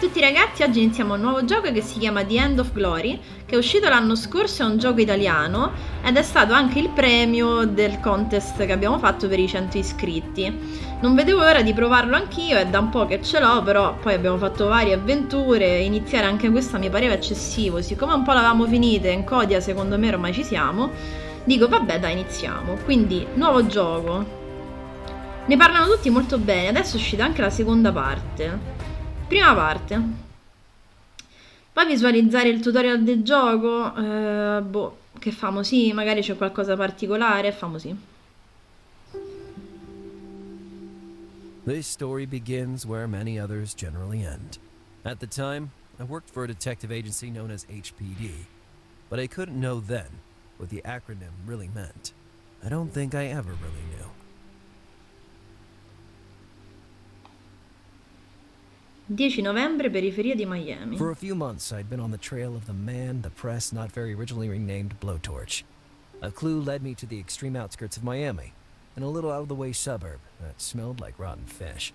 tutti ragazzi, oggi iniziamo un nuovo gioco che si chiama The End of Glory, che è uscito l'anno scorso, è un gioco italiano ed è stato anche il premio del contest che abbiamo fatto per i 100 iscritti. Non vedevo l'ora di provarlo anch'io, è da un po' che ce l'ho, però poi abbiamo fatto varie avventure, iniziare anche questa mi pareva eccessivo, siccome un po' l'avevamo finita in codia, secondo me ormai ci siamo, dico vabbè dai iniziamo, quindi nuovo gioco. Ne parlano tutti molto bene, adesso è uscita anche la seconda parte. Prima parte. Poi visualizzare il tutorial del gioco. Boh, che famo? Sì, magari c'è qualcosa particolare. Famo sì. This story begins where many others generally end. At the time, I worked for a detective agency known as HPD, but I couldn't know then what the acronym really meant. I don't think I ever really knew. 10 novembre, periferia di Miami. For a few months, I'd been on the trail of the man the press not very originally renamed Blowtorch. A clue led me to the extreme outskirts of Miami, in a little out-of-the-way suburb that smelled like rotten fish.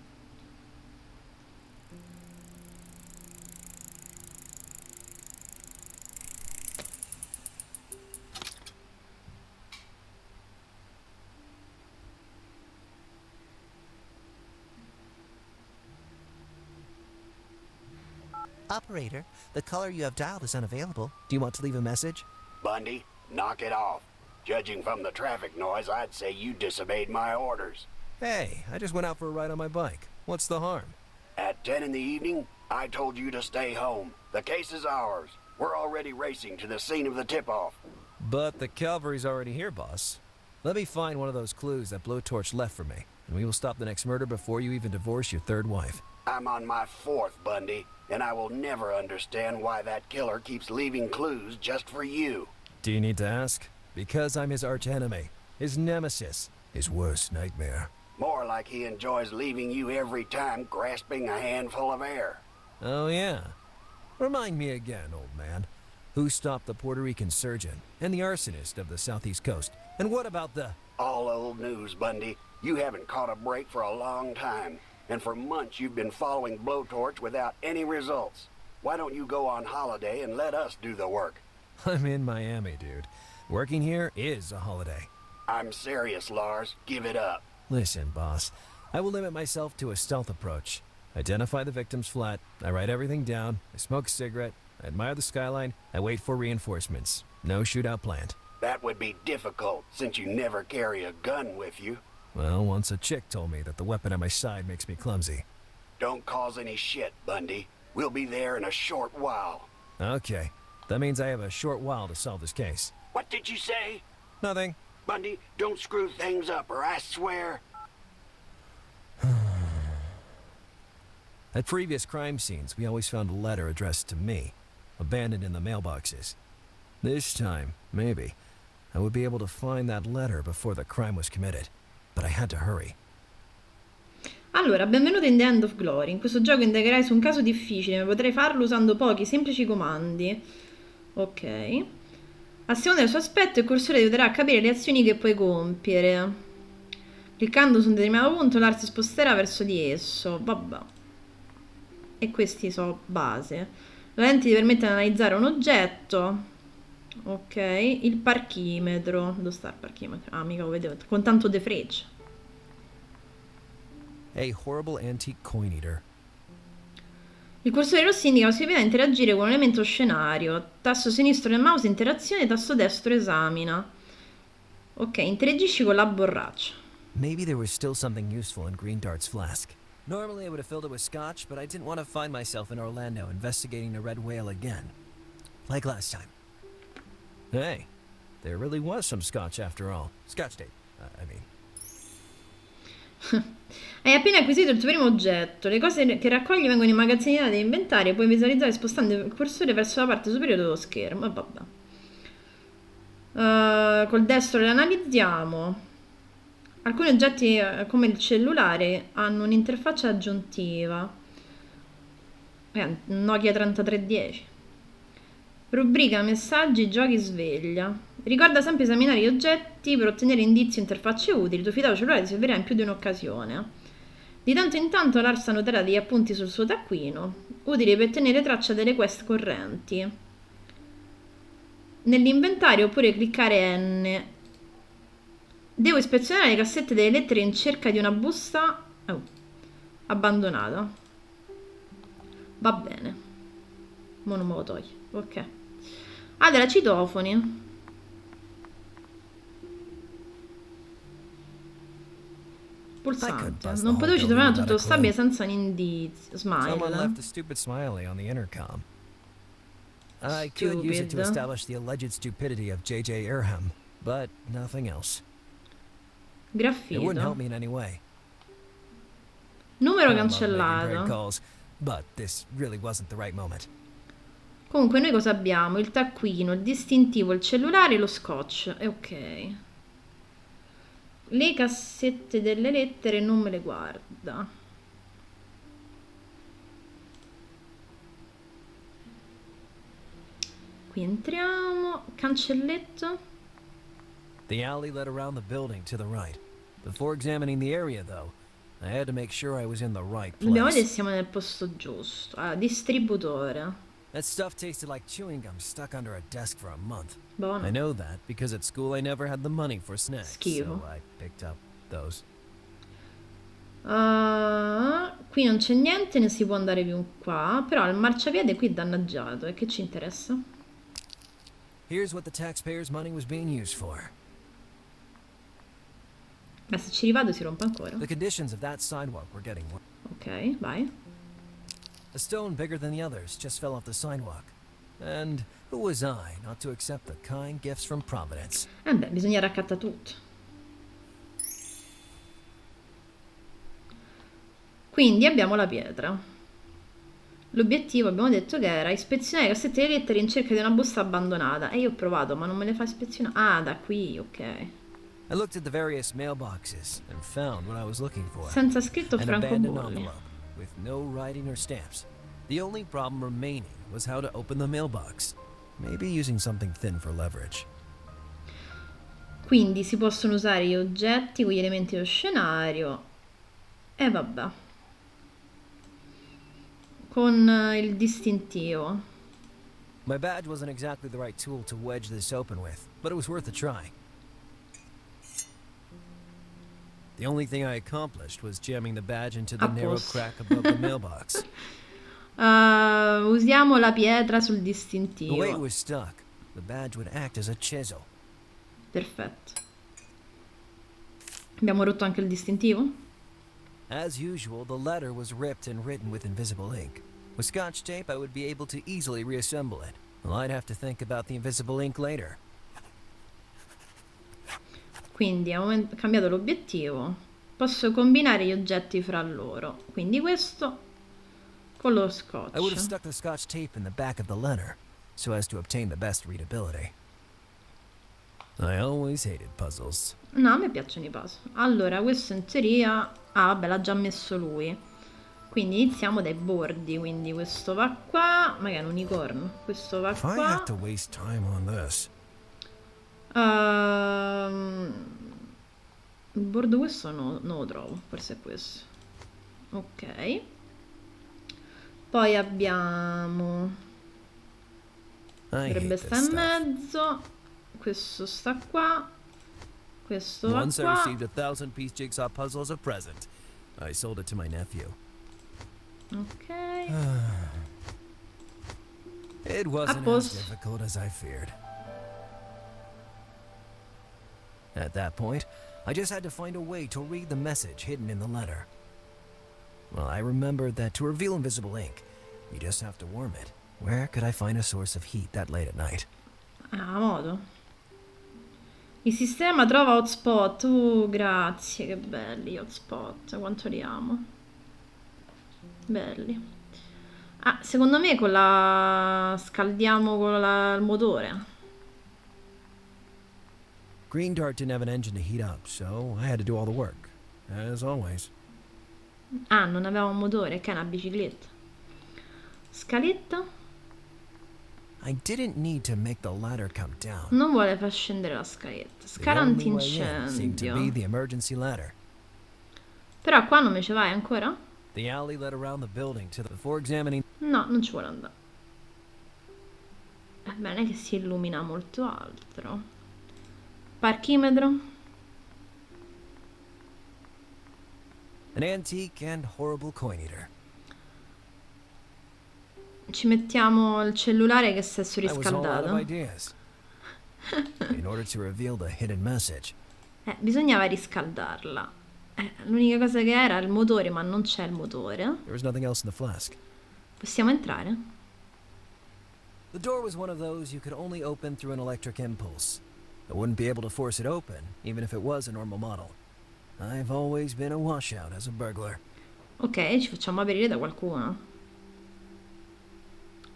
Operator, the caller you have dialed is unavailable. Do you want to leave a message? Bundy, knock it off. Judging from the traffic noise, I'd say you disobeyed my orders. Hey, I just went out for a ride on my bike. What's the harm? At 10 in the evening, I told you to stay home. The case is ours. We're already racing to the scene of the tip-off. But the cavalry's already here, boss. Let me find one of those clues that Blowtorch left for me, and we will stop the next murder before you even divorce your third wife. I'm on my fourth, Bundy, and I will never understand why that killer keeps leaving clues just for you. Do you need to ask? Because I'm his archenemy, his nemesis, his worst nightmare. More like he enjoys leaving you every time grasping a handful of air. Oh yeah? Remind me again, old man. Who stopped the Puerto Rican surgeon and the arsonist of the southeast coast? And what about the... All old news, Bundy. You haven't caught a break for a long time. And for months you've been following Blowtorch without any results. Why don't you go on holiday and let us do the work? I'm in Miami, dude. Working here is a holiday. I'm serious, Lars. Give it up. Listen, boss. I will limit myself to a stealth approach. Identify the victim's flat. I write everything down. I smoke a cigarette. I admire the skyline. I wait for reinforcements. No shootout planned. That would be difficult, since you never carry a gun with you. Well, once a chick told me that the weapon at my side makes me clumsy. Don't cause any shit, Bundy. We'll be there in a short while. Okay. That means I have a short while to solve this case. What did you say? Nothing. Bundy, don't screw things up, or I swear... At previous crime scenes, we always found a letter addressed to me, abandoned in the mailboxes. This time, maybe, I would be able to find that letter before the crime was committed. But I had to hurry. Allora, benvenuto in The End of Glory. In questo gioco indagherai su un caso difficile, ma potrai farlo usando pochi semplici comandi. Ok. A seconda del suo aspetto, il cursore ti aiuterà a capire le azioni che puoi compiere. Cliccando su un determinato punto, l'art si sposterà verso di esso. Vabbè. E questi sono base. La lente ti permette di analizzare un oggetto. Ok. Il parchimetro. Dove sta il parchimetro? Ah, mica lo vedevo. Con tanto de freccia. A horrible antique coin eater. Il cursore rosso indica la possibilità di interagire con un elemento scenario. Tasto sinistro del mouse interazione, tasto destro esamina. Ok, interagisci con la borraccia. Maybe there was still something useful in Green Dart's flask. Normally I would have filled it with scotch, but I didn't want to find myself in Orlando investigating the red whale again. Like last time. Hey, there really was some scotch after all. Scotch tape, I mean. Hai appena acquisito il tuo primo oggetto. Le cose che raccogli vengono immagazzinate in inventario e puoi visualizzare spostando il cursore verso la parte superiore dello schermo. E vabbè. Col destro le analizziamo. Alcuni oggetti, come il cellulare, hanno un'interfaccia aggiuntiva. Nokia 3310. Rubrica messaggi, giochi, sveglia. Ricorda sempre di esaminare gli oggetti per ottenere indizi o interfacce utili. Il tuo fidato cellulare ti servirà in più di un'occasione. Di tanto in tanto Lars annoterà degli appunti sul suo taccuino, utili per tenere traccia delle quest correnti. Nell'inventario oppure cliccare N. Devo ispezionare le cassette delle lettere in cerca di una busta abbandonata. Va bene. Mo non me lo togli. Ok. Allora, citofoni. Pulsante. Non potevo citofonare tutto lo stabile senza un indizio. Someone left Smile. a stupid smiley on the intercom. I could use it to Stupid. establish the alleged stupidity of J.J. Irham, but nothing else. It wouldn't Graffito. help me in any way. Numero I love making great cancellato. calls, but this really wasn't the right moment. Comunque noi cosa abbiamo? Il taccuino, il distintivo, il cellulare e lo scotch. E ok. Le cassette delle lettere non me le guarda. Qui entriamo. Cancelletto. The alley led around the building to the right. Before examining the area, though, I had to make sure I was in the right Dobbiamo vedere place. se siamo nel posto giusto. Allora, distributore. That stuff tasted like chewing gum stuck under a desk for a month. Buono. I know that because at school I never had the money for snacks, Schifo. so I picked up those. Qui non c'è niente, ne si può andare più qua. Però il marciapiede qui è danneggiato. E che ci interessa? Here's what the taxpayers' money was being used for. Beh, se ci rivado si rompe ancora. The conditions of that sidewalk were getting worse. Ok, vai. A stone bigger than the others just fell off the sidewalk. And who was I not to accept the kind gifts from Providence? Beh, bisogna raccattare tutto. Quindi abbiamo la pietra. L'obiettivo abbiamo detto che era ispezionare le cassette delle lettere in cerca di una busta abbandonata. E io ho provato, ma non me le fa ispezionare. Ah, da qui, ok. I looked at the various mailboxes and found what I was looking for. Senza scritto An abandoned francobolli. envelope with no writing or stamps. The only problem remaining was how to open the mailbox. Maybe using something thin for leverage. Quindi si possono usare gli oggetti con gli elementi dello scenario. E vabbè. Con il distintivo. My badge wasn't exactly the right tool to wedge this open with, but it was worth a try. The only thing I accomplished was jamming the badge into the narrow Apposta. crack above the mailbox. Usiamo la pietra sul The way it distintivo. was stuck, the badge would act as a chisel. Perfetto. Abbiamo rotto anche il distintivo? As usual, the letter was ripped and written with invisible ink. With scotch tape, I would be able to easily reassemble it. Well, I'd have to think about the invisible ink later. Quindi abbiamo cambiato l'obiettivo. Posso combinare gli oggetti fra loro. Quindi questo con lo I would have scotch. stuck the scotch tape in the back of the letter, so as to obtain the best readability. I always hated puzzles. No, a me piacciono i puzzle. Allora, questo in teoria... Ah, vabbè, l'ha già messo lui. Quindi iniziamo dai bordi. Quindi questo va qua. Magari un unicorno. Questo va If I qua. have to waste time on this, Il bordo questo non lo trovo. Forse è questo. Ok. Poi abbiamo... I hate Dovrebbe this stare in stuff. mezzo. Questo sta qua. Questo va Once I qua. received a 1,000-piece jigsaw puzzle as a present. I sold it to my nephew. Ok. It wasn't as posto. difficult as I feared. At that point, I just had to find a way to read the message hidden in the letter. Well, I remembered that to reveal invisible ink, you just have to warm it. Where could I find a source of heat that late at night? Ah, modo. Il sistema trova hotspot. Grazie, che belli gli hotspot. Quanto li amo. Belli. Ah, secondo me con la... scaldiamo con il motore. Green Dart didn't have an engine to heat up, so I had to do all the work, as always. Ah, non aveva un motore, che è una bicicletta. Scaletta? I didn't need to make the ladder come down. Non vuole far scendere la scaletta. The Scala only way in seemed to be antincendio. the emergency ladder. Però qua non me ci vai ancora? The alley led around the building before examining. No, non ci vuole andare. Bene che si illumina molto altro. Parchimetro. An antique and horrible coin eater. Ci mettiamo il cellulare che si è I was all out of surriscaldato. ideas. In order to reveal the hidden message, Bisognava riscaldarla. L'unica cosa che era il motore, ma non c'è il motore. there was nothing else in the flask. Possiamo entrare? The door was one of those you could only open through an electric impulse. I wouldn't be able to force it open, even if it was a normal model. I've always been a washout as a burglar. Ok, ci facciamo aprire da qualcuno.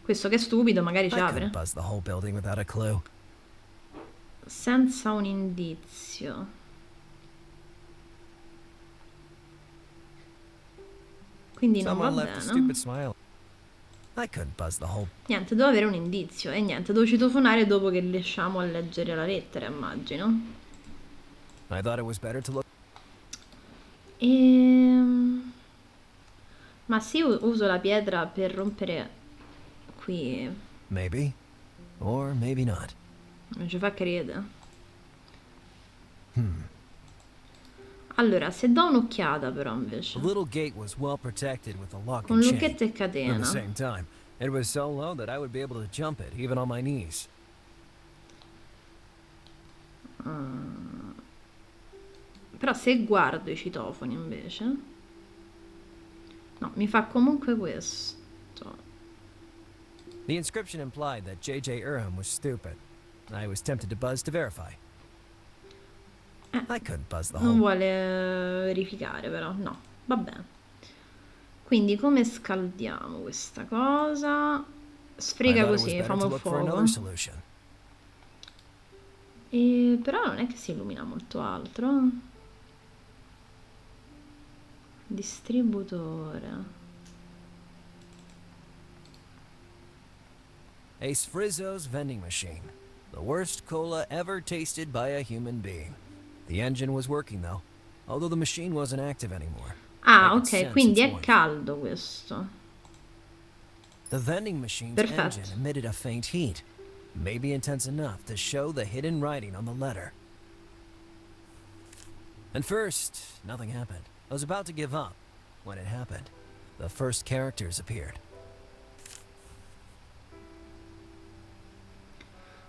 Questo che è stupido, magari ci I apre. couldn't buzz the whole building without a clue. Senza un indizio. Quindi non va Someone left a bene. stupid smile. I couldn't buzz the whole. Niente, devo avere un indizio. E niente, devo citofonare dopo che riusciamo a leggere la lettera, immagino. I thought it was better to look. Ma se io uso la pietra per rompere qui, Maybe. Or maybe not. non ci fa credere. Allora, se do un'occhiata però invece, The little gate was well protected with a lock con and chain. lucchetto e At the catena. same time, it was so low that I would be able to jump it, even on my knees. Però se guardo i citofoni invece, no, mi fa comunque questo. The inscription implied that J.J. Urham was stupid. I was tempted to buzz to verify. I couldn't buzz the Non whole. vuole verificare però, no, va bene. Quindi come scaldiamo questa cosa? I Sfrega thought it was così, better famo to il look for fuoco. another solution. Però non è che si illumina molto altro. Distributore. A Sfrizzo's vending machine. The worst cola ever tasted by a human being. The engine was working though, although the machine wasn't active anymore. Ah, I could ok, sense quindi its è warmth. caldo questo. The vending machine's Perfetto. engine emitted a faint heat, maybe intense enough to show the hidden writing on the letter. And first, nothing happened. I was about to give up when it happened. The first characters appeared.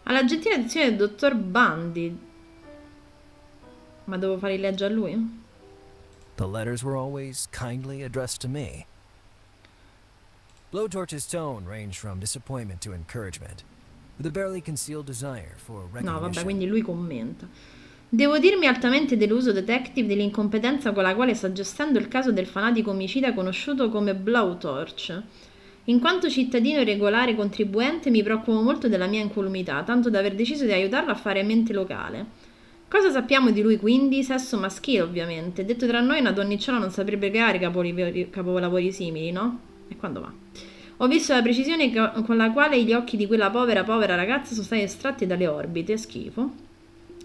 Alla gentile attenzione del dottor Bundy. Ma devo farli leggere a lui? The letters were always kindly addressed to me. Blowtorch's tone ranged from disappointment to encouragement, with a barely concealed desire for No, recognition. vabbè, quindi lui commenta. Devo dirmi altamente deluso, detective, dell'incompetenza con la quale sta gestendo il caso del fanatico omicida conosciuto come Blowtorch. In quanto cittadino regolare contribuente mi preoccupo molto della mia incolumità, tanto da aver deciso di aiutarlo a fare mente locale. Cosa sappiamo di lui quindi? Sesso maschile, ovviamente. Detto tra noi, una donnicciola non saprebbe creare capolavori simili, no? E quando va? Ho visto la precisione con la quale gli occhi di quella povera ragazza sono stati estratti dalle orbite, schifo.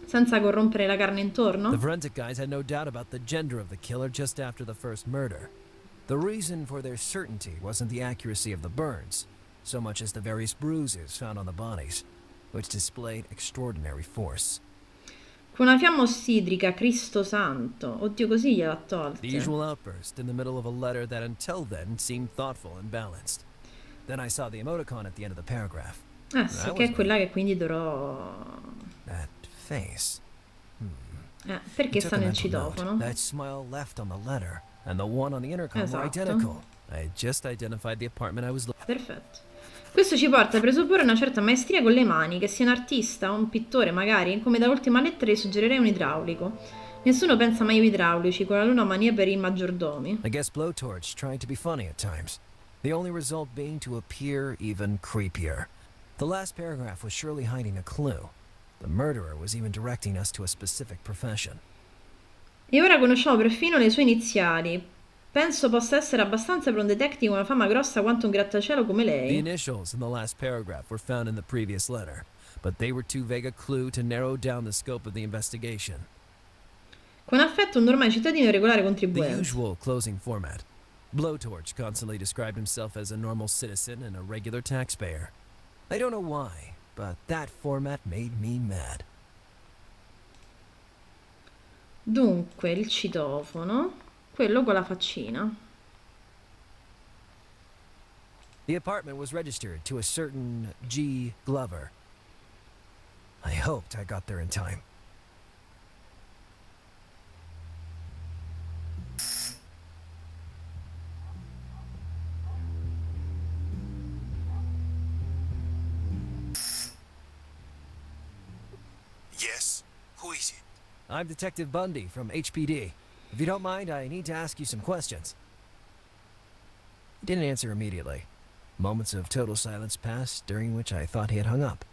Senza corrompere la carne intorno? The forensic guys had no doubt about the gender of the killer just after the first murder. The reason for their certainty wasn't the accuracy of the burns, so much as the various bruises found on the bodies, which displayed extraordinary force. Con una fiamma ossidrica, Cristo santo. Oddio, così gliel'ha tolte. The usual outburst in the middle of a letter that until then seemed thoughtful and balanced. Then I saw the emoticon at the end of the paragraph. Ah sì, che è quella che quindi dovrò... That face. Perché I took sta a nel mental note. citofono? That smile left on the letter and the one on the intercom were Esatto. identical. I just identified the apartment I was looking. Perfetto. Questo ci porta a presupporre una certa maestria con le mani, che sia un artista, un pittore magari, come da ultima lettera suggerirei un idraulico. Nessuno pensa mai ai idraulici, con la loro mania per i maggiordomi. I guess Blowtorch tried to be funny at times, the only result being to appear even creepier. The last paragraph was surely hiding a clue. The murderer was even directing us to a specific profession. E ora conosciamo perfino le sue iniziali. Penso possa essere abbastanza per un detective con una fama grossa quanto un grattacielo come The lei. initials in the last paragraph were found in the previous letter, but they were too vague a clue to narrow down the scope of the investigation. Con affetto un normale cittadino e regolare The contribuente. usual closing format. Blowtorch constantly described himself as a normal citizen and a regular taxpayer. I don't know why, but that format made me mad. Dunque, il citofono, quello con la faccina. The apartment was registered to a certain G. Glover. I hoped I got there in time. Yes? Who is it? I'm Detective Bundy from HPD. If you don't mind, I need to ask you some questions. He didn't answer immediately. Moments of total silence passed, during which I thought he had hung up.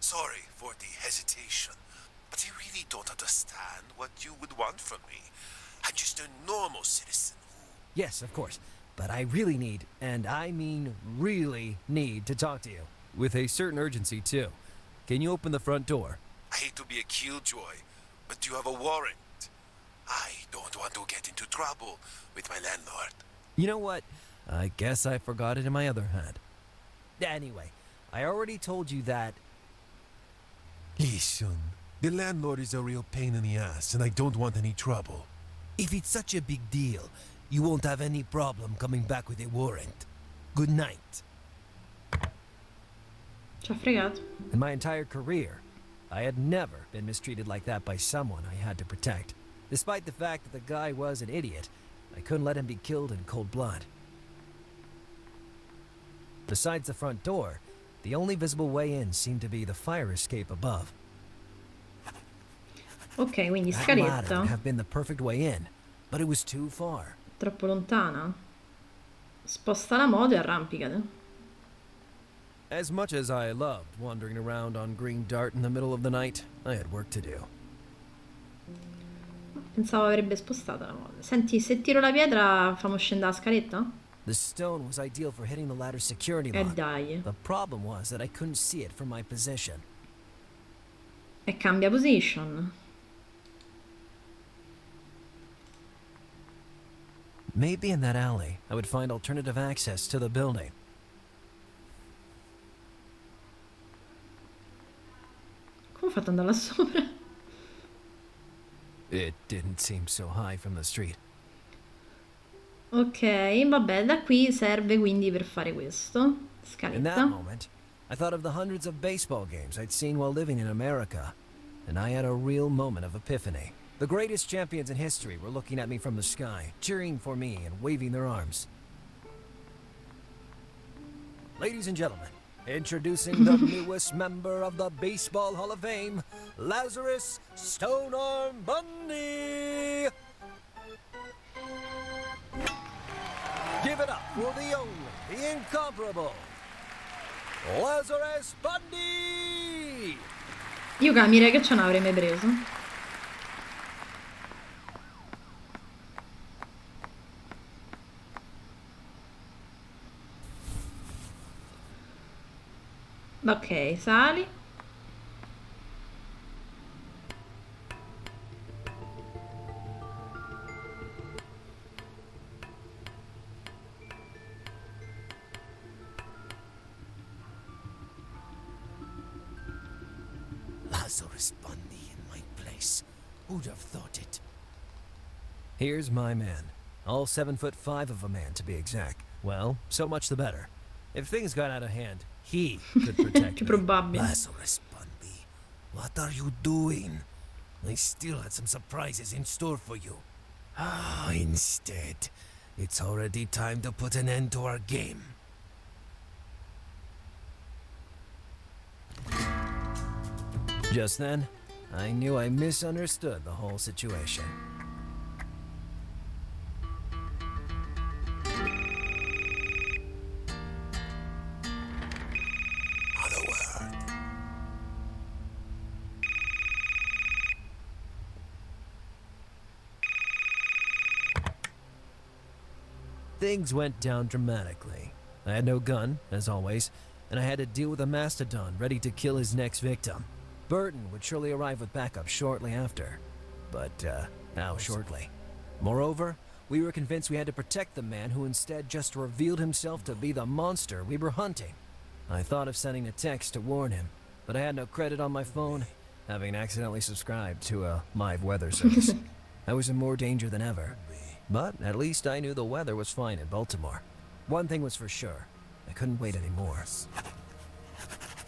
Sorry for the hesitation, but I really don't understand what you would want from me. I'm just a normal citizen who... Yes, of course. But I really need, and I mean really need, to talk to you. With a certain urgency, too. Can you open the front door? I hate to be a killjoy, but you have a warrant. I don't want to get into trouble with my landlord. You know what? I guess I forgot it in my other hand. Anyway, I already told you that... Listen, the landlord is a real pain in the ass, and I don't want any trouble. If it's such a big deal, you won't have any problem coming back with a warrant. Good night. Ci ha fregato. In my entire career, I had never been mistreated like that by someone I had to protect. Despite the fact that the guy was an idiot, I couldn't let him be killed in cold blood. Besides the front door, the only visible way in seemed to be the fire escape above. Ok, quindi That ladder would scaletta. have been the perfect way in, but it was too far. Troppo lontana. Sposta la moto e arrampicate. As much as I loved wandering around on green dart in the middle of the night, I had work to do. Pensavo avrebbe spostata la moto. Senti, se tiro la pietra, famo scendere la scaletta? The stone was ideal for hitting the ladder's security lock. Dai. The problem was that I couldn't see it from my position. E cambia position. Maybe in that alley, I would find alternative access to the building. Come ho fatto ad andare là sopra? It didn't seem so high from the street. Ok, vabbè, da qui serve quindi per fare questo. In that Scaletta. moment, I thought of the hundreds of baseball games I'd seen while living in America, and I had a real moment of epiphany. The greatest champions in history were looking at me from the sky, cheering for me and waving their arms. Ladies and gentlemen, introducing the newest member of the Baseball Hall of Fame, Lazarus Stonearm Bundy! Give it up for the only, the incomparable, Lazarus Bundy! Io capirei che ce n'avrei mai preso. Ok, sali. Lazarus Bundy in my place. Who'd have thought it? Here's my man. All 7'5" of a man, to be exact. Well, so much the better. If things got out of hand, he could protect Più me. probabile. Lazarus Bundy, what are you doing? I still had some surprises in store for you. Ah, instead, it's already time to put an end to our game. Just then, I knew I misunderstood the whole situation. Not a word. Things went down dramatically. I had no gun, as always, and I had to deal with a mastodon ready to kill his next victim. Burton would surely arrive with backup shortly after. but now shortly. Moreover, we were convinced we had to protect the man who instead just revealed himself to be the monster we were hunting. I thought of sending a text to warn him, but I had no credit on my phone, having accidentally subscribed to a live weather service. I was in more danger than ever, but at least I knew the weather was fine in Baltimore. One thing was for sure, I couldn't wait anymore.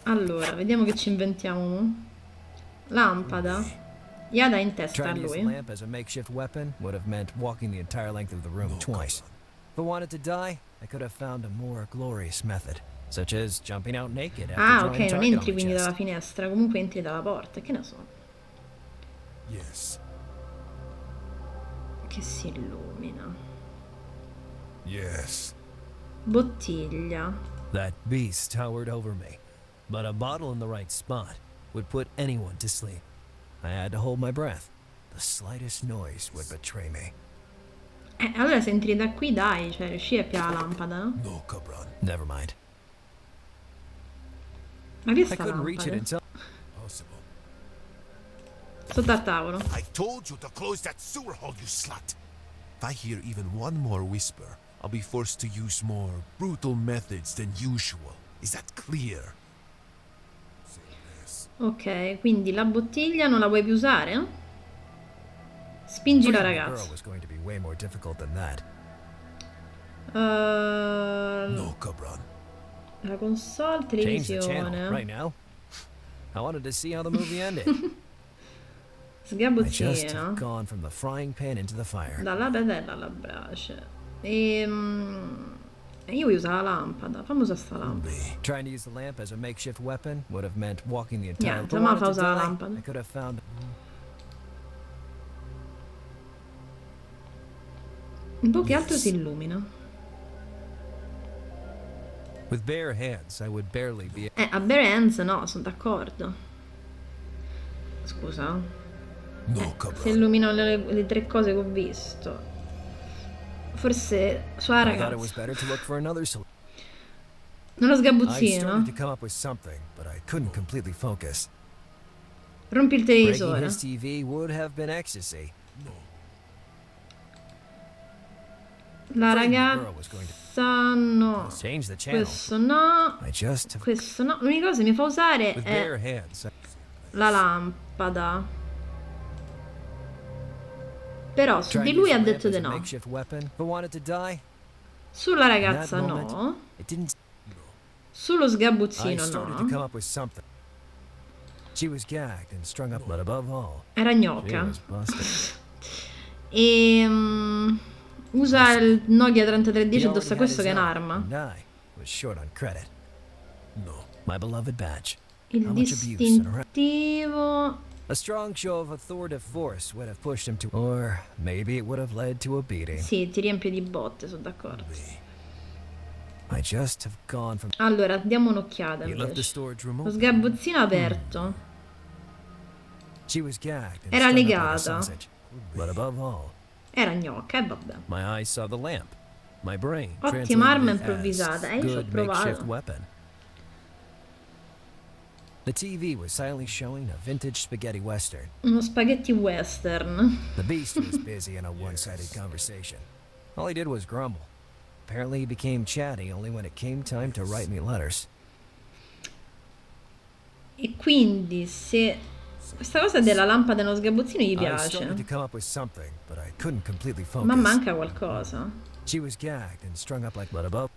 Allora, vediamo che ci inventiamo. Lampada. Yada in testa a Trying to use the lui. lamp as a makeshift weapon would have meant walking the entire length of the room twice. If I wanted to die, I could have found a more glorious method, such as jumping out naked after Ah, drawing ok, a non target entri on my quindi chest. dalla finestra, comunque entri dalla porta, che ne so. Yes. Che si illumina. Yes. Bottiglia. That beast towered over me, but a bottle in the right spot would put anyone to sleep. I had to hold my breath. The slightest noise would betray me. Allora se entri da qui dai, cioè riuscì a piare la lampada, no? No, Cabron. Never mind. Ma che I sta couldn't reach it lampada? until Possible. Sotto al tavolo. I told you to close that sewer hole, you slut. If I hear even one more whisper, I'll be forced to use more brutal methods than usual. Is that clear? Ok, quindi la bottiglia non la vuoi più usare? Spingi la freeing the girl ragazza. was going to be way more difficult than that. No, Cabron. La console, Change the channel televisione. right now. I wanted to see how the movie ended. I just Sgabuzzino. have gone from the frying pan into the fire. Dalla padella alla brace. E io voglio usare la lampada. Fammi usare sta lampada. Trying to use the lamp as a makeshift weapon would have meant walking the entire. Niente, If I ma wanted fa to usare la die, lampada. I could have found. Un po' che altro si illumina. With bare hands, I would barely be. A bare hands no, sono d'accordo. Scusa. No, Se Cabron. illuminano le tre cose che ho visto. Forse sua I thought it was ragazza. better to look for another solution. Non lo I sgabuzzino. started to come up with something, but I couldn't completely focus. Rompi il Breaking televisore. his TV would have been ecstasy. La Freeing the girl was going to ragazza no. change the channel. Questo no. I just have Questo no. L'unica cosa che mi fa usare With è bare hands, la lampada. Però su tried di to lui use ha the lamp detto as di a no. makeshift weapon. If I wanted to die, Sulla in ragazza that moment, no. it didn't. Sullo I sgabuzzino started to no. come up with something. She was gagged and strung up, but above all, Era she gnocca. was busted. E usa il Nokia He 3310 already addosso a had questo his che è own, un'arma. and I was short on credit. No. My beloved badge. Il How much abuse and harassment. distintivo. A strong show of authoritative force would have pushed him to, or maybe it would have led to a beating. Sì, ti riempie di botte, sono d'accordo. I just have gone from. Allora, diamo un'occhiata he left the invece. storage room Lo open. sgabuzzino aperto. She was gagged and Era strung up like a legata. sausage. But above all, Era gnocca e vabbè. My eyes saw the lamp. My brain Ottima arma translated it improvvisata. as Io ci ho good makeshift provato. weapon. the TV was silently showing a vintage spaghetti western. Uno spaghetti western. The beast was busy in a one-sided conversation. All he did was grumble. Apparently he became chatty only when it came time to write me letters. E quindi se questa cosa della lampada nello sgabuzzino gli I started to piace, come up with something, but I couldn't completely focus. ma manca qualcosa. She was gagged and strung up like but above.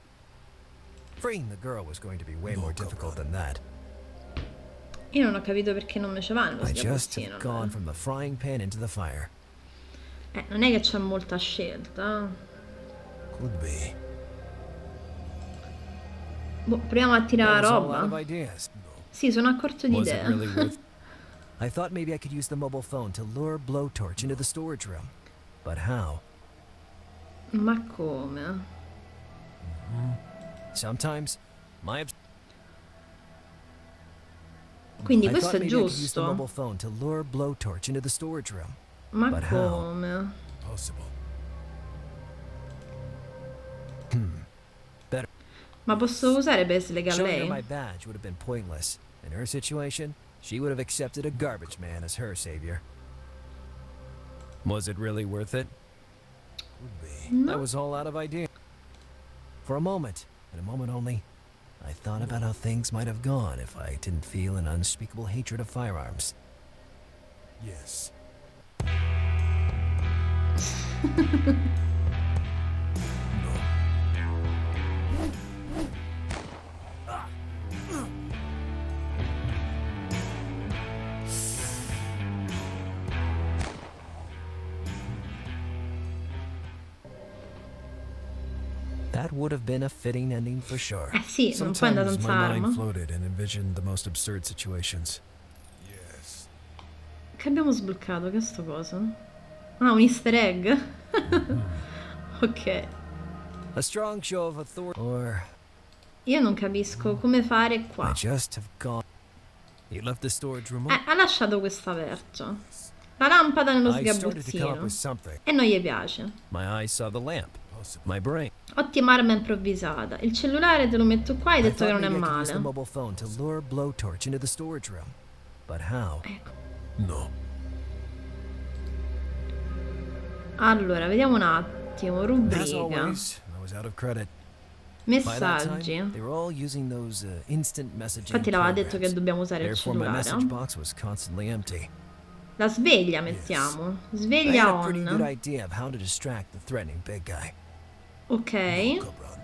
Freeing the girl was going to be way more difficult than that. Io non ho capito perché non me ce va nello I just sgabuzzino. have gone from the frying pan into the fire. Non è che c'è molta scelta. Could be. Boh, proviamo a tirare That was a lot of roba. ideas. Sì, sono a corto di Was it idee. really worth? I thought maybe I could use the mobile phone to lure Blowtorch into the storage room. But how? Ma come? Sometimes my Quindi I questo thought è maybe I could use the mobile giusto. phone to lure Blowtorch into the storage room. Ma But how? come? Possible. Better. Ma posso usare per slegare Showing her my lei? badge would have been pointless. In her situation, she would have accepted a garbage man as her savior. Was it really worth it? I was all out of idea. For a moment, and a moment only, I thought about how things might have gone if I didn't feel an unspeakable hatred of firearms. Yes. That would have been a fitting ending for sure. Sì, non puoi andare Sometimes senza my arma. mind floated and envisioned the most absurd situations. Yes. Che abbiamo sbloccato? Che è sto coso? Ah, un easter egg? Ok. A strong show of authority. Or Io non capisco come fare I qua. just have gone. You left the storage room Ha lasciato questo aperto. La lampada nello I started to come up sgabuzzino. with something. E non gli piace. My eyes saw the lamp. My brain. Ottima arma improvvisata. Il cellulare te lo metto qua, hai I detto che thought non è maybe I could use the male. mobile phone to lure Blowtorch into the storage room. But how? Ecco. No. Allora, vediamo un attimo. As Rubrica. always, I was out of credit. By that time, Messaggi. They were all using those instant messaging Infatti l'aveva detto che programs. dobbiamo usare il Therefore, my message cellulare. box was constantly empty. La sveglia mettiamo. I Sveglia had a pretty good on. idea of how to distract the threatening big guy. Ok. Cabron.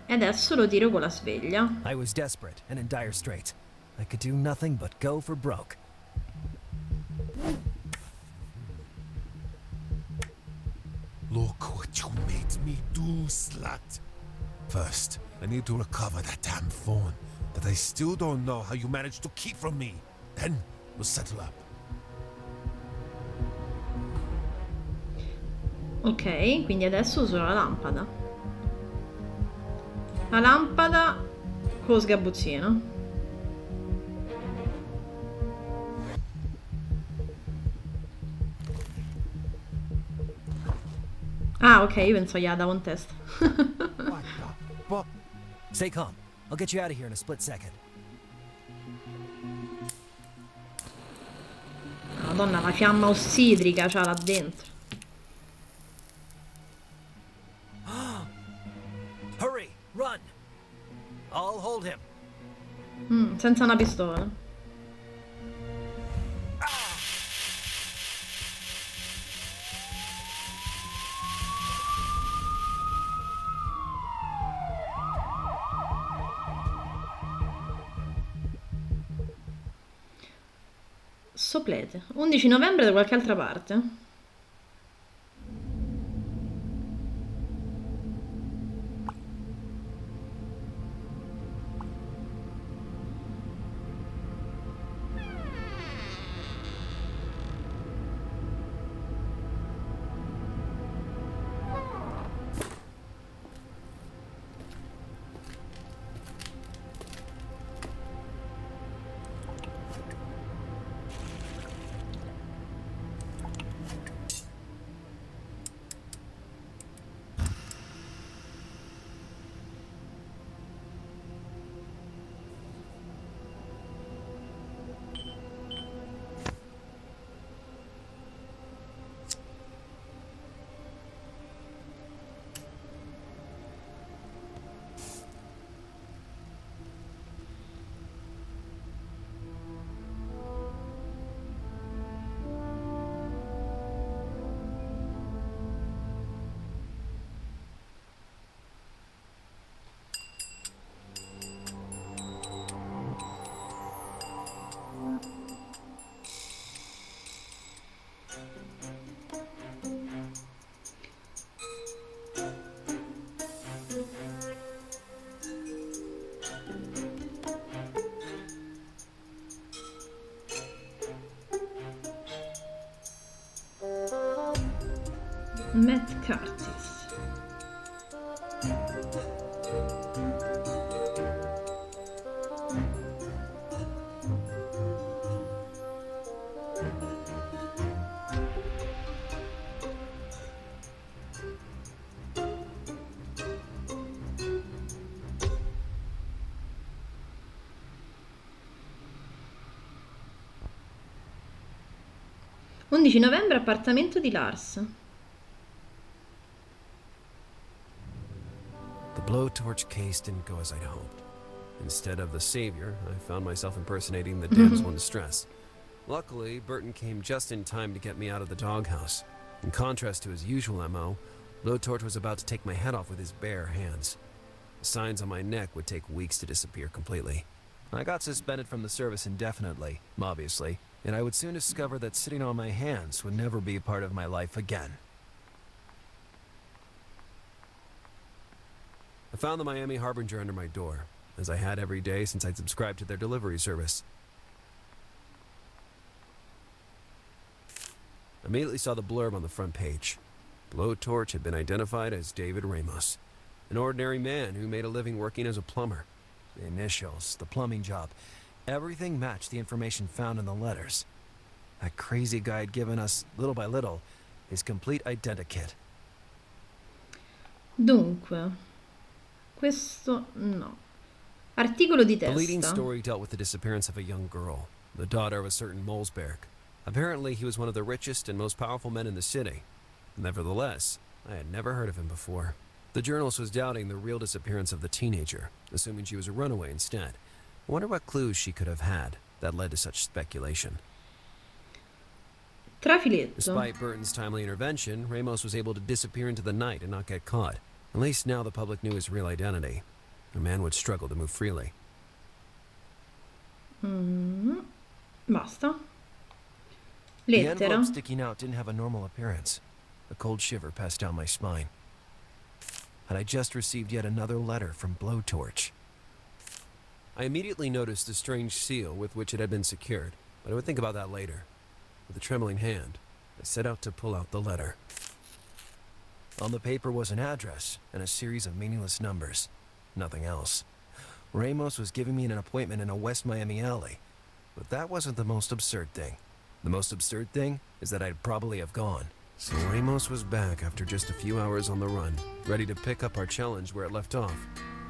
E adesso lo tiro con la sveglia. I was desperate and in dire straits. I could do nothing but go for broke. Look what you made me do, slut. First, I need to recover that damn phone that I still don't know how you managed to keep from me. Then we'll settle up. Ok, quindi adesso uso la lampada. La lampada con lo sgabuzzino. Ah, ok, io penso gli davo un test. What? Stay calm. I'll get you out of here in a split second. Madonna, la fiamma ossidrica c'ha là dentro. Hurry! Run! I'll hold him. Senza una pistola. Soplete. 11 novembre da qualche altra parte. 11 novembre, appartamento di Lars. The blowtorch case didn't go as I'd hoped. Instead of the savior, I found myself impersonating the damsel in distress. Luckily, Burton came just in time to get me out of the doghouse. In contrast to his usual MO, Blowtorch was about to take my head off with his bare hands. The signs on my neck would take weeks to disappear completely. I got suspended from the service indefinitely, obviously, and I would soon discover that sitting on my hands would never be a part of my life again. I found the Miami Harbinger under my door, as I had every day since I'd subscribed to their delivery service. I immediately saw the blurb on the front page. Blowtorch had been identified as David Ramos, an ordinary man who made a living working as a plumber. The initials, the plumbing job, everything matched the information found in the letters. That crazy guy had given us, little by little, his complete identikit. Dunque, questo no. Articolo di The leading testa. story dealt with the disappearance of a young girl, the daughter of a certain Molesberg. Apparently, he was one of the richest and most powerful men in the city. Nevertheless, I had never heard of him before. The journalist was doubting the real disappearance of the teenager, assuming she was a runaway instead. I wonder what clues she could have had that led to such speculation. Trafiletto. Despite Burton's timely intervention, Ramos was able to disappear into the night and not get caught. At least now the public knew his real identity. A man would struggle to move freely. Basta. The Lettera. envelope sticking out didn't have a normal appearance. A cold shiver passed down my spine. Had I just received yet another letter from Blowtorch? I immediately noticed the strange seal with which it had been secured, but I would think about that later. With a trembling hand, I set out to pull out the letter. On the paper was an address and a series of meaningless numbers. Nothing else. Ramos was giving me an appointment in a West Miami alley. But that wasn't the most absurd thing. The most absurd thing is that I'd probably have gone. So Ramos was back after just a few hours on the run, ready to pick up our challenge where it left off.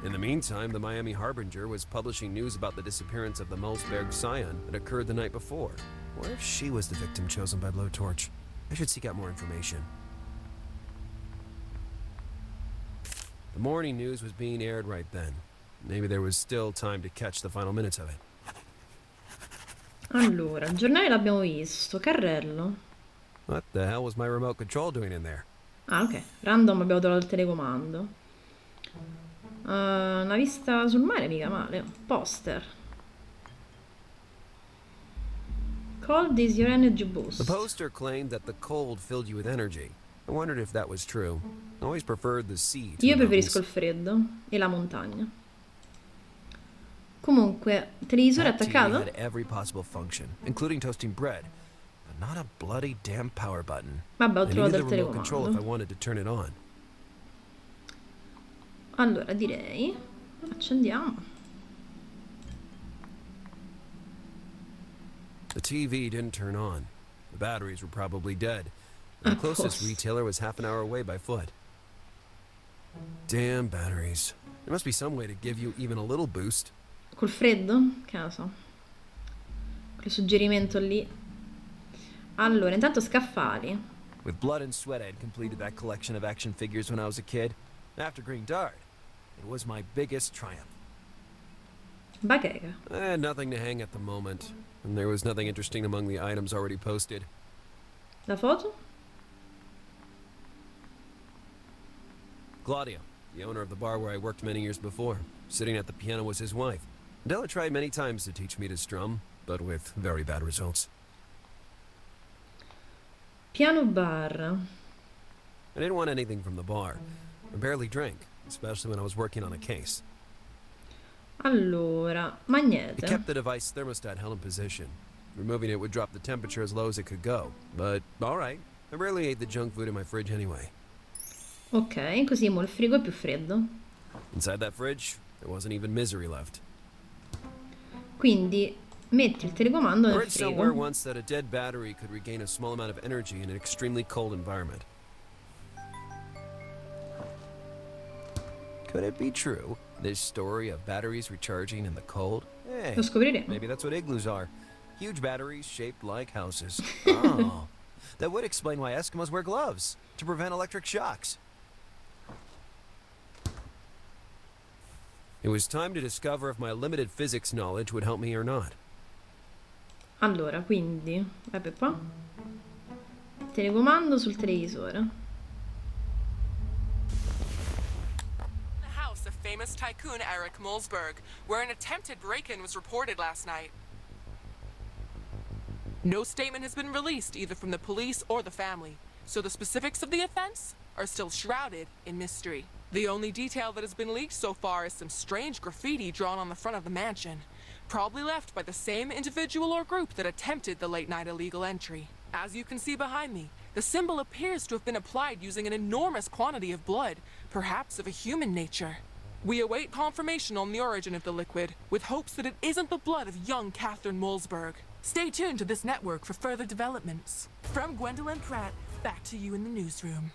In the meantime, the Miami Harbinger was publishing news about the disappearance of the Molesberg scion that occurred the night before. What if she was the victim chosen by Blowtorch? I should seek out more information. The morning news was being aired right then. Maybe there was still time to catch the final minutes of it. Allora, il giornale l'abbiamo visto. Carrello. What the hell was my remote control doing in there? Ah, ok. Random abbiamo trovato il telecomando. Una vista sul mare, mica male. Poster. Cold is your energy boost. The poster claimed that the cold filled you with energy. I wondered if that was true. I always preferred the sea to Io the preferisco il freddo e la montagna. Comunque, televisore That TV attaccato? had every possible function, including toasting bread, but not a bloody damn power button. Vabbè, ho I needed trovato the il remote control if I telecomando. wanted to turn it on. Allora, direi accendiamo. The TV didn't turn on. The batteries were probably dead. And the Of closest course. retailer was half an hour away by foot. Damn batteries. There must be some way to give you even a little boost. Col freddo? Che ne so. Quel suggerimento lì. Allora, intanto scaffali. With blood and sweat, I had completed that collection of action figures when I was a kid. After Green Dart, it was my biggest triumph. Bacheca. I had nothing to hang at the moment, and there was nothing interesting among the items already posted. La foto? Claudia, the owner of the bar where I worked many years before. Sitting at the piano was his wife. Della tried many times to teach me to strum, but with very bad results. Piano bar. I didn't want anything from the bar. I barely drank, especially when I was working on a case. Allora, It magnete. kept the device thermostat held in position. Removing it would drop the temperature as low as it could go. But, alright, I rarely ate the junk food in my fridge anyway. Ok, così mo il frigo è più freddo. Inside that fridge, there wasn't even misery left. Quindi metti il telecomando I nel read somewhere frigo. once that a dead battery could regain a small amount of energy in an extremely cold environment. Could it be true, this story of batteries recharging in the cold? Hey, Lo scopriremo. maybe that's what igloos are. Huge batteries shaped like houses. Oh, That would explain why Eskimos wear gloves, to prevent electric shocks. It was time to discover if my limited physics knowledge would help me or not. Allora, quindi, vabbè qua. Telecomando sul televisore. The house of famous tycoon Eric Molsberg, where an attempted break-in was reported last night. No statement has been released either from the police or the family, so the specifics of the offense are still shrouded in mystery. The only detail that has been leaked so far is some strange graffiti drawn on the front of the mansion, probably left by the same individual or group that attempted the late-night illegal entry. As you can see behind me, the symbol appears to have been applied using an enormous quantity of blood, perhaps of a human nature. We await confirmation on the origin of the liquid, with hopes that it isn't the blood of young Catherine Molsberg. Stay tuned to this network for further developments. From Gwendolyn Pratt, back to you in the newsroom.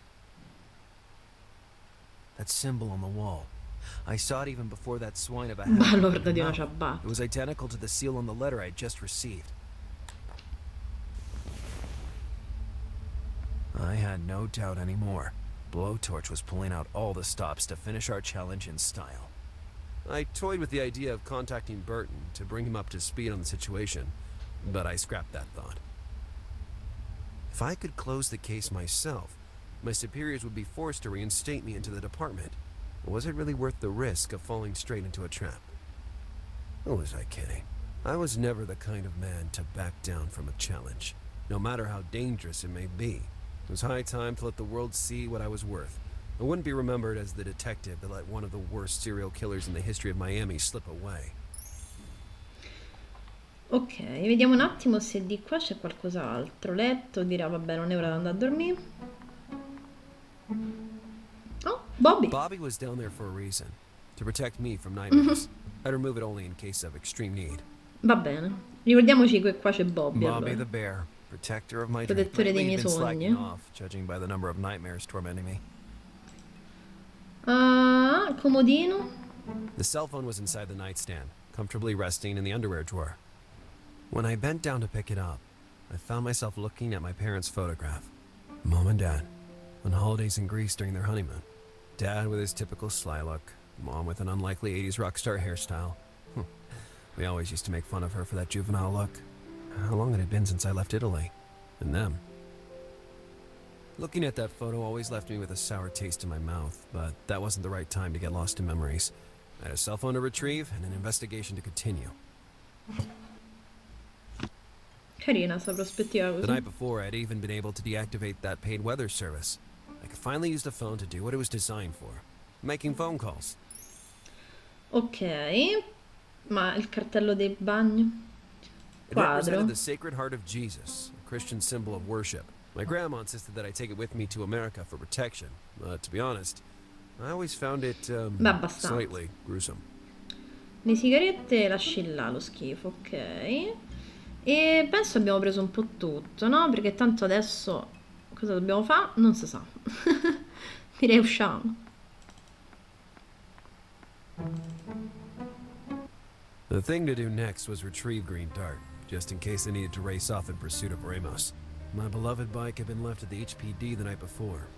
That symbol on the wall. I saw it even before that swine of a Balorda di una It ciabatta. was identical to the seal on the letter I had just received. I had no doubt anymore. Blowtorch was pulling out all the stops to finish our challenge in style. I toyed with the idea of contacting Burton to bring him up to speed on the situation, but I scrapped that thought. If I could close the case myself, my superiors would be forced to reinstate me into the department. Was it really worth the risk of falling straight into a trap? Or was I kidding? I was never the kind of man to back down from a challenge, no matter how dangerous it may be. It was high time to let the world see what I was worth. I wouldn't be remembered as the detective that let one of the worst serial killers in the history of Miami slip away. Ok, vediamo un attimo se di qua c'è qualcos'altro. Letto, dirà vabbè, non è ora di andare a dormire. Oh, Bobby. Bobby was down there for a reason. To protect me from nightmares. I'd remove it only in case of extreme need. Va bene. Ricordiamoci che qua c'è Bobby. Bobby Allora. the bear, protector of my Protettore dei Lately, miei he'd been slacking sogni. off, judging by the number of nightmares tormenting me. Ah, comodino. The cell phone was inside the nightstand, comfortably resting in the underwear drawer. When I bent down to pick it up, I found myself looking at my parents' photograph. Mom and Dad, on holidays in Greece during their honeymoon. Dad with his typical sly look, Mom with an unlikely 80s rock star hairstyle. We always used to make fun of her for that juvenile look. How long had it been since I left Italy? And them. Looking at that photo always left me with a sour taste in my mouth, but that wasn't the right time to get lost in memories. I had a cell phone to retrieve and an investigation to continue. Carina sta prospettiva The così. night before, I'd even been able to deactivate that paid weather service. I could finally use the phone to do what it was designed for. Making phone calls. Ok. Ma il cartello del bagno? It Quadro. represented the Sacred Heart of Jesus, a Christian symbol of worship. My grandma insisted that I take it with me to America for protection. To be honest, I always found it Beh, abbastanza. slightly gruesome. Le sigarette lasci là, lo schifo, ok. E penso abbiamo preso un po' tutto, no? Perché tanto adesso cosa dobbiamo fare? Non si sa. Direi usciamo. The thing to do next was retrieve Green Dart, just in case I needed to race off in pursuit of Ramos. My beloved bike had been left at the HPD the night before.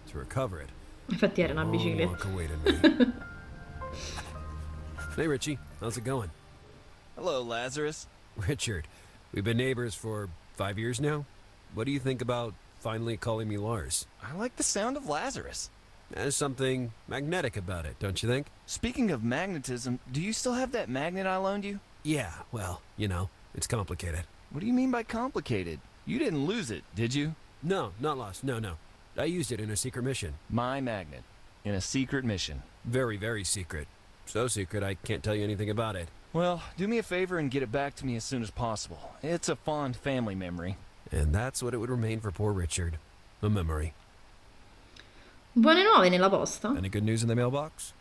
To recover it, Infatti era una long bicicletta. walk awaited me. Hey Richie, how's it going? Hello, Lazarus. Richard, we've been neighbors for 5 years now. What do you think about finally calling me Lars? I like the sound of Lazarus. There's something magnetic about it, don't you think? Speaking of magnetism, do you still have that magnet I loaned you? Yeah, well, you know, it's complicated. What do you mean by complicated? You didn't lose it, did you? No, not lost, no. I used it in a secret mission. My magnet. In a secret mission. Very, very secret. So secret I can't tell you anything about it. Well, do me a favor and get it back to me as soon as possible. It's a fond family memory. And that's what it would remain for poor Richard. A memory. Buone nuove nella posta. Any good news in the mailbox?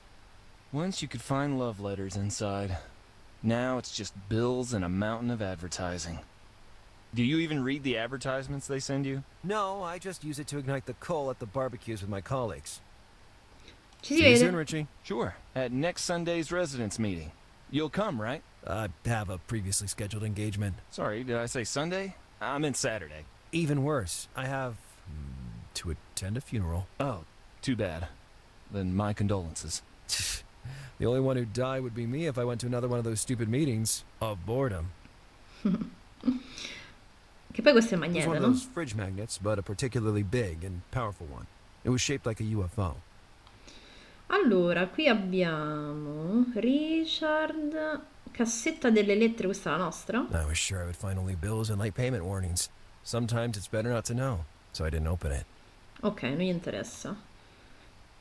Once you could find love letters inside. Now it's just bills and a mountain of advertising. Do you even read the advertisements they send you? No, I just use it to ignite the coal at the barbecues with my colleagues. Ci si See you vede. soon, Richie. Sure, at next Sunday's residence meeting. You'll come, right? I have a previously scheduled engagement. Sorry, did I say Sunday? I meant Saturday. Even worse, I have to attend a funeral. Oh, too bad. Then my condolences. The only one who'd die would be me if I went to another one of those stupid meetings of boredom. Che poi questo è It was magnete, one of no? those fridge magnets, but a particularly big and powerful one. It was shaped like a UFO. Allora, qui abbiamo Richard, cassetta delle lettere, questa è la nostra? I was sure I would find only bills and late payment warnings. Sometimes it's better not to know, so I didn't open it. Ok, non gli interessa.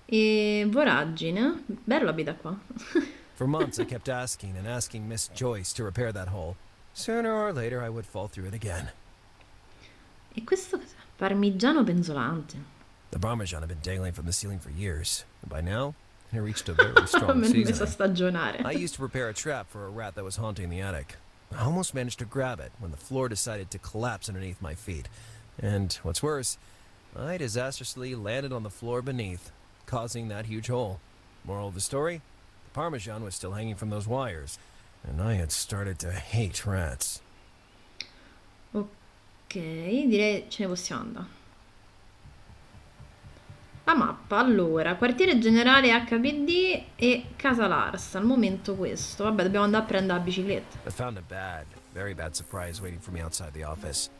E voragine, bella vita qua. For months I kept asking and asking Miss Joyce to repair that hole. Sooner or later I would fall through it again. E questo cos'è? Parmigiano penzolante. The Parmesan had been dangling from the ceiling for years, and by now it reached a very strong Me messo a seasoning. stagionare. I used to prepare a trap for a rat that was haunting the attic. I almost managed to grab it when the floor decided to collapse underneath my feet. And what's worse, I disastrously landed on the floor beneath, causing that huge hole. Moral of the story, the Parmesan was still hanging from those wires, and I had started to hate rats. Ok, direi ce ne possiamo andare. La mappa, allora, quartiere generale HPD e Casa Larsa, al momento questo. Vabbè, dobbiamo andare a prendere la bicicletta. I found a very bad surprise waiting for me outside the office.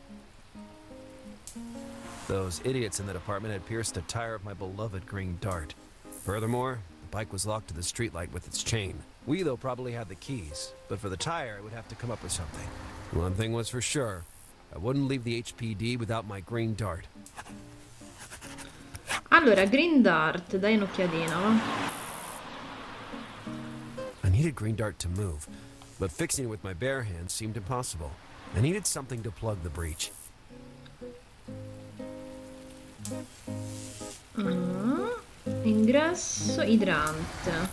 Those idiots in the department had pierced the tire of my beloved green Dart. Furthermore, the bike was locked to the streetlight with its chain. We, though, probably had the keys, but for the tire, I would have to come up with something. One thing was for sure, I wouldn't leave the HPD without my green Dart. Allora, Green Dart, dai un'occhiatina, va. I needed green Dart to move, but fixing it with my bare hands seemed impossible. I needed something to plug the breach. Ingresso idrante.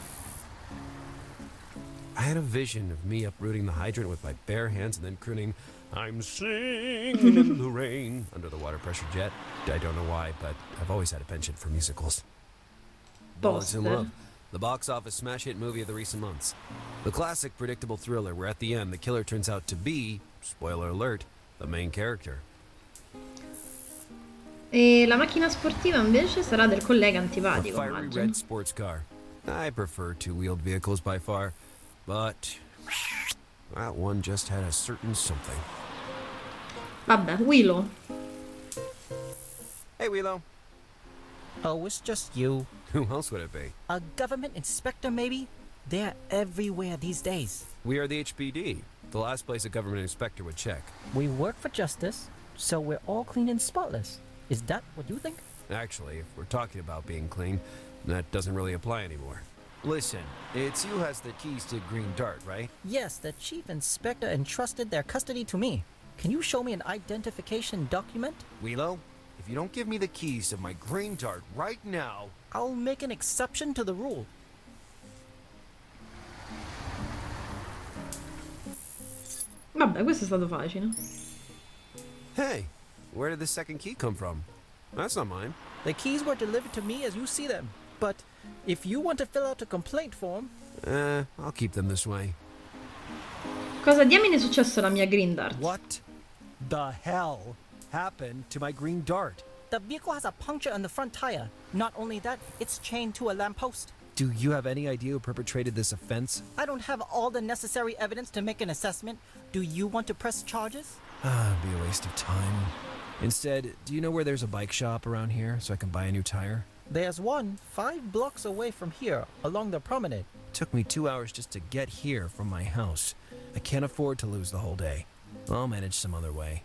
I had a vision of me uprooting the hydrant with my bare hands and then crooning, "I'm singing in the rain," under the water pressure jet. I don't know why, but I've always had a penchant for musicals. Bullets in Poster. Love, the box office smash hit movie of the recent months. The classic predictable thriller where at the end the killer turns out to be, spoiler alert, the main character. E la macchina sportiva invece sarà del collega A antipatico, fiery immagino. red sports car. I prefer two-wheeled vehicles by far, but that one just had a certain something. Vabbè, Willow. Hey, Willow. Oh, it's just you. Who else would it be? A government inspector, maybe? They're everywhere these days. We are the HPD, the last place a government inspector would check. We work for justice, so we're all clean and spotless. Is that what you think? Actually, if we're talking about being clean, that doesn't really apply anymore. Listen, it's you who has the keys to Green Dart, right? Yes, the chief inspector entrusted their custody to me. Can you show me an identification document? Willow, if you don't give me the keys to my Green Dart right now... I'll make an exception to the rule. Vabbè, questo è stato facile. Hey, where did the second key come from? That's not mine. The keys were delivered to me as you see them. But if you want to fill out a complaint form... I'll keep them this way. Cosa diamine è successo alla mia Green Dart? What the hell happened to my Green Dart? The vehicle has a puncture on the front tire. Not only that, it's chained to a lamppost. Do you have any idea who perpetrated this offense? I don't have all the necessary evidence to make an assessment. Do you want to press charges? It'd be a waste of time. Instead, do you know where there's a bike shop around here so I can buy a new tire? There's one 5 blocks away from here, along the promenade. It took me 2 hours just to get here from my house. I can't afford to lose the whole day. I'll manage some other way.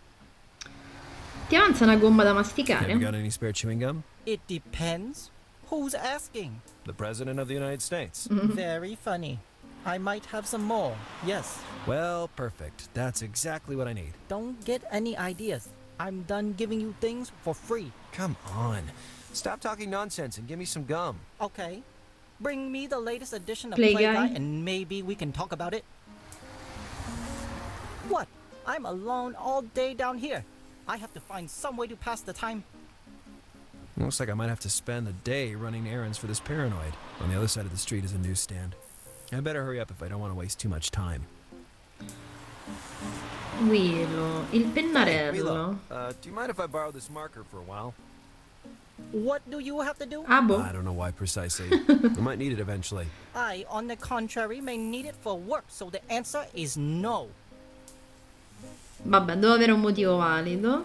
Ti avanza una gomma da Have masticare? you got any spare chewing gum? It depends. Who's asking? The President of the United States. Very funny. I might have some more. Yes. Well, perfect. That's exactly what I need. Don't get any ideas. I'm done giving you things for free. Come on. Stop talking nonsense and give me some gum. Okay. Bring me the latest edition of Play Play Guy. Guy and maybe we can talk about it. What? I'm alone all day down here. I have to find some way to pass the time. Looks like I might have to spend the day running errands for this paranoid. On the other side of the street is a newsstand. I better hurry up if I don't want to waste too much time. Willow, il Hey, pennarello. Milo, do you mind if I borrow this marker for a while? What do you have to do? Ah, boh. I don't know why precisely. I might need it eventually. I, on the contrary, may need it for work, so the answer is no. Vabbè, devo avere un motivo valido.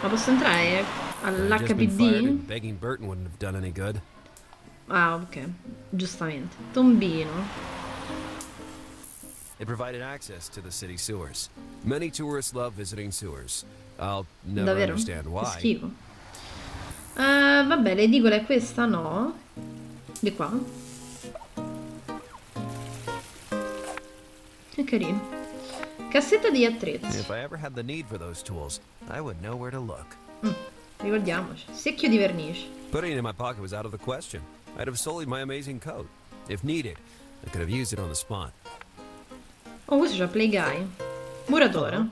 Ma posso entrare I've just been fired, all'HPD? and begging Burton wouldn't have done any good. Ah, ok. Giustamente. Tombino. It provided access to the city sewers. Many tourists love visiting sewers. I'll never Davvero? understand Che why. schifo. Vabbè, l'edicola è questa, no? Di qua. Che carino. Cassetta degli attrezzi. If I ever had the need for those tools, I would know where to look. Ricordiamoci. Secchio di vernice. Putting it in my pocket was out of the question. I'd have sullied my amazing coat. If needed, I could have used it on the spot. Oh, questo c'ha Play Guy. Muratore.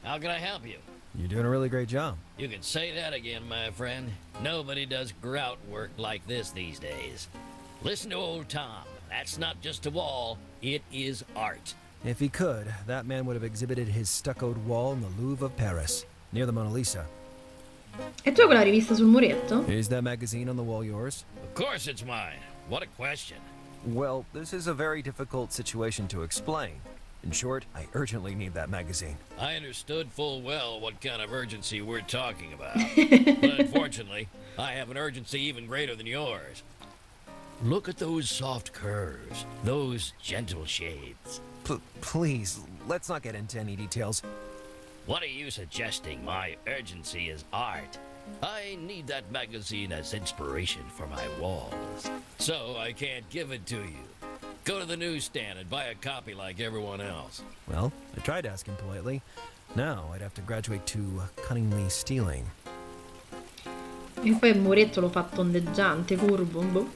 How can I help you? You're doing a really great job. You can say that again, my friend. Nobody does grout work like this these days. Listen to old Tom. That's not just a wall, it is art. If he could, that man would have exhibited his stuccoed wall in the Louvre of Paris, near the Mona Lisa. E tu hai quella rivista sul muretto? Is that magazine on the wall yours? Of course it's mine. What a question. Well, this is a very difficult situation to explain. In short, I urgently need that magazine. I understood full well what kind of urgency we're talking about. But unfortunately, I have an urgency even greater than yours. Look at those soft curves, those gentle shades. Please, let's not get into any details. What are you suggesting? My urgency is art. I need that magazine as inspiration for my walls. So I can't give it to you. Go to the newsstand and buy a copy like everyone else. Well, I tried asking politely. Now I'd have to graduate to cunningly stealing. E poi il muretto lo fa tondeggiante, curvo. Boh.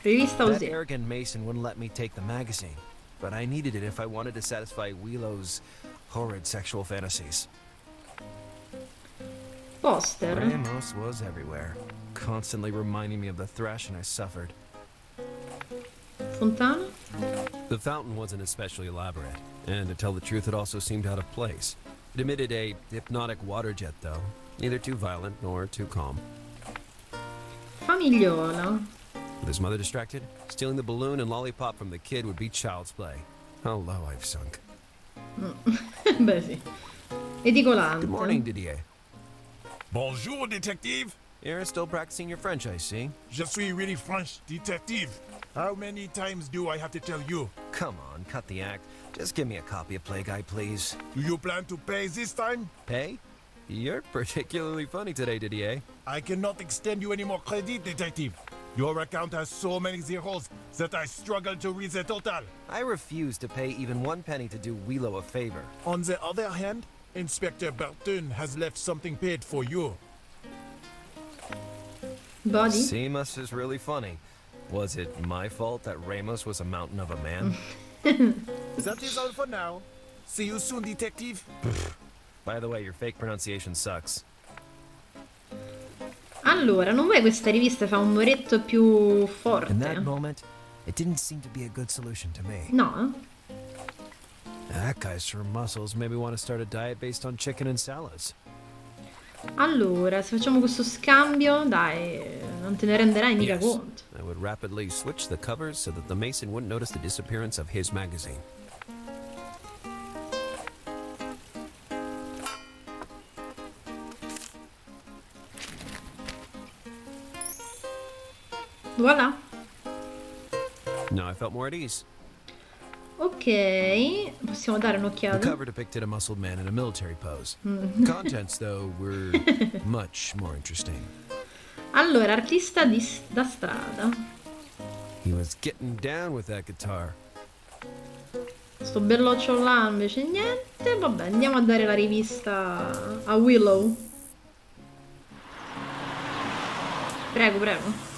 Rivista That così. arrogant mason wouldn't let me take the magazine, but I needed it if I wanted to satisfy Willow's horrid sexual fantasies. Poster. Ramos was everywhere, constantly reminding me of the thrashing I suffered. Fontana. The fountain wasn't especially elaborate, and to tell the truth, it also seemed out of place. It emitted a hypnotic water jet, though, neither too violent nor too calm. Famigliola. With his mother distracted, stealing the balloon and lollipop from the kid would be child's play. How low I've sunk. Beh sì. Edicolante. Good morning, Didier. Bonjour, detective. You're still practicing your French, I see. Je suis really French detective. How many times do I have to tell you? Come on, cut the act. Just give me a copy of Play Guy, please. Do you plan to pay this time? Pay? You're particularly funny today, Didier. I cannot extend you any more credit, detective. Your account has so many zeros that I struggle to read the total. I refuse to pay even 1 penny to do Willow a favor. On the other hand, Inspector Burton has left something paid for you. Body. Seamus is really funny. Was it my fault that Ramos was a mountain of a man? That is all for now. See you soon, detective. By the way, your fake pronunciation sucks. Allora, non vuoi questa rivista fa un muretto più In forte? that moment, it didn't seem to be a good solution to me. No? That guy's sure muscles. Maybe want to start a diet based on chicken and salads. Allora, se facciamo questo scambio, dai, non te ne renderai mica Yes. conto. I would rapidly switch the covers so that the Mason wouldn't notice the disappearance of his magazine. Voilà. Now I felt more at ease. Ok, possiamo dare The un'occhiata. cover depicted a muscled man in a military pose. Contents, though, were much more interesting. Allora, artista da strada. He was getting down with that guitar. Sto belloccio là invece niente. Vabbè, andiamo a dare la rivista a Willow. Prego, prego.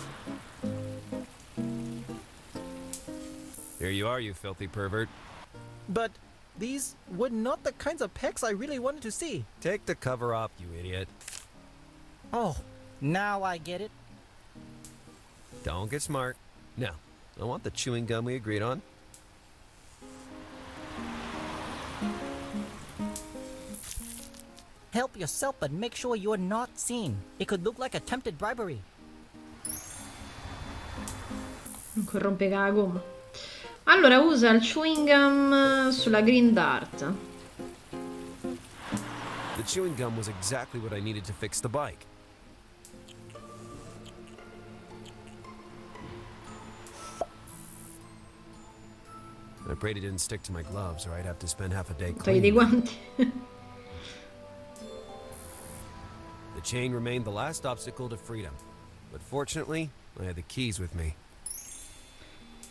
Here you are, you filthy pervert. But these were not the kinds of pecs I really wanted to see. Take the cover off, you idiot. Oh, now I get it. Don't get smart. Now, I want the chewing gum we agreed on. Help yourself, but make sure you're not seen. It could look like attempted bribery. Non rompe la gomma. Allora usa il chewing gum sulla green dart. The chewing gum was exactly what I needed to fix the bike. I prayed it didn't stick to my gloves or I'd have to spend half a day Togli dei cleaning. guanti. The chain remained the last obstacle to freedom. But fortunately, I had the keys with me.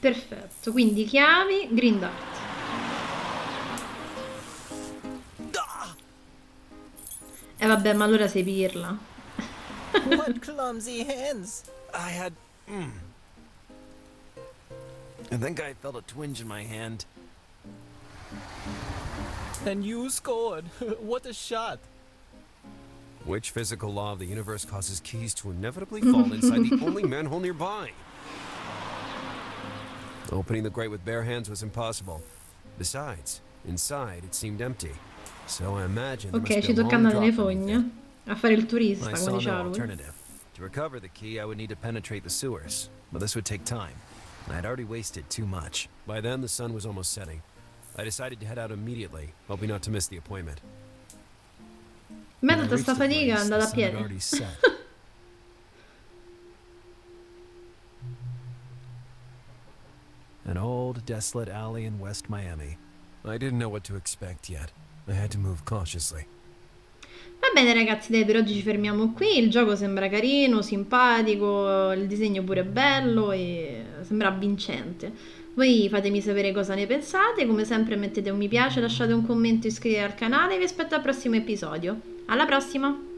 Perfetto, quindi chiavi, green dart. E vabbè, ma allora sei pirla. What clumsy hands! I think I felt a twinge in my hand. And you scored. What a shot. Which physical law of the universe causes keys to inevitably fall inside the only manhole nearby? Opening the grate with bare hands was impossible. Besides, inside it seemed empty. So I imagine there Ok, must ci be a tocca long andare drop nelle beneath fogne it. a fare il turista, I come saw no diceva lui. alternative. To recover the key, I would need to penetrate the sewers, but this would take time. I had already wasted too much. By then, the sun was almost setting. I decided to head out immediately, hoping not to miss the appointment. In When mezzo I a tutta sta reached the fatica è place, andata the a sun had piedi. already set. An old, desolate alley in West Miami. I didn't know what to expect yet. I had to move cautiously. Va bene ragazzi, dai, per oggi ci fermiamo qui. Il gioco sembra carino, simpatico, il disegno pure è bello e sembra avvincente. Voi fatemi sapere cosa ne pensate, come sempre mettete un mi piace, lasciate un commento, iscrivetevi al canale e vi aspetto al prossimo episodio. Alla prossima!